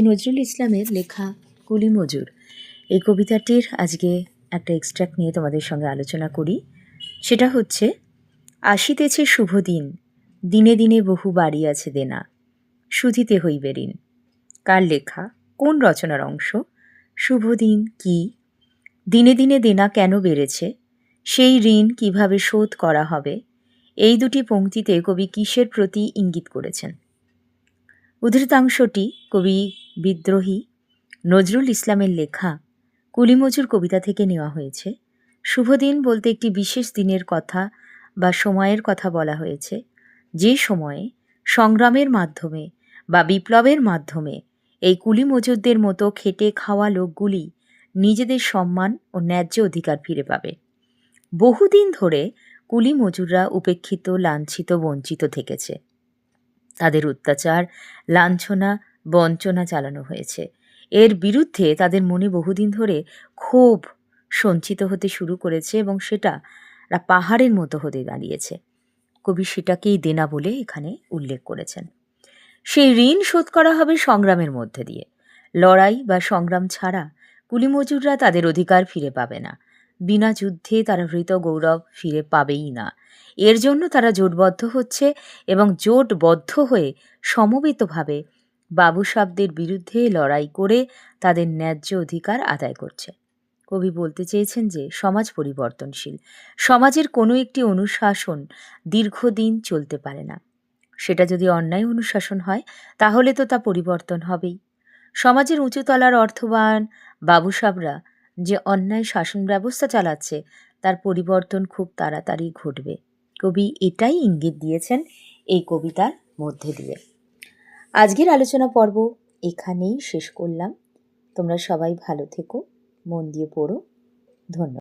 নজরুল ইসলামের লেখা কুলি মজুর এই কবিতাটির আজকে একটা এক্সট্র্যাক্ট নিয়ে তোমাদের সঙ্গে আলোচনা করি। সেটা হচ্ছে, আসিতেছে শুভ দিন, দিনে দিনে বহু বাড়ি আছে দেনা, শুধিতে হইবে ঋণ। কার লেখা, কোন রচনার অংশ? শুভ দিন কি, দিনে দিনে দেনা কেন বেড়েছে, সেই ঋণ কিভাবে শোধ করা হবে, এই দুটি পংক্তিতে কবি কিসের প্রতি ইঙ্গিত করেছেন? উদ্ধৃতাংশটি কবি বিদ্রোহী নজরুল ইসলামের লেখা কুলি মজুর কবিতা থেকে নেওয়া হয়েছে। শুভ দিন বলতে একটি বিশেষ দিনের কথা বা সময়ের কথা বলা হয়েছে, যে সময়ে সংগ্রামের মাধ্যমে বা বিপ্লবের মাধ্যমে এই কুলি মজুরদের মতো খেটে খাওয়া লোকগুলি নিজেদের সম্মান ও ন্যায্য অধিকার ফিরে পাবে। বহুদিন ধরে কুলি মজুররা উপেক্ষিত, লাঞ্ছিত, বঞ্চিত থেকেছে। তাদের অত্যাচার, লাঞ্ছনা, বঞ্চনা চালানো হয়েছে। এর বিরুদ্ধে তাদের মনে বহুদিন ধরে ক্ষোভ সঞ্চিত হতে শুরু করেছে এবং সেটা পাহাড়ের মতো হতে দাঁড়িয়েছে। কবি সেটাকেই দেনা বলে এখানে উল্লেখ করেছেন। সেই ঋণ শোধ করা হবে সংগ্রামের মধ্যে দিয়ে। লড়াই বা সংগ্রাম ছাড়া কুলি মজুররা তাদের অধিকার ফিরে পাবে না। বিনা যুদ্ধে তারা হৃত গৌরব ফিরে পাবেই না। এর জন্য তারা জোটবদ্ধ হচ্ছে এবং জোটবদ্ধ হয়ে সমবেতভাবে বাবুসাবদের বিরুদ্ধে লড়াই করে তাদের ন্যায্য অধিকার আদায় করছে। কবি বলতে চেয়েছেন যে সমাজ পরিবর্তনশীল। সমাজের কোনো একটি অনুশাসন দীর্ঘদিন চলতে পারে না। সেটা যদি অন্যায় অনুশাসন হয় তাহলে তো তা পরিবর্তন হবেই। সমাজের উঁচুতলার অর্থবান বাবুসাবরা যে অন্যায় শাসন ব্যবস্থা চালাচ্ছে তার পরিবর্তন খুব তাড়াতাড়ি ঘটবে। কবি এটাই ইঙ্গিত দিয়েছেন এই কবিতার মধ্যে দিয়ে। আজকের আলোচনা পর্ব এখানেই শেষ করলাম। তোমরা সবাই ভালো থেকো, মন দিয়ে পড়ো। ধন্যবাদ।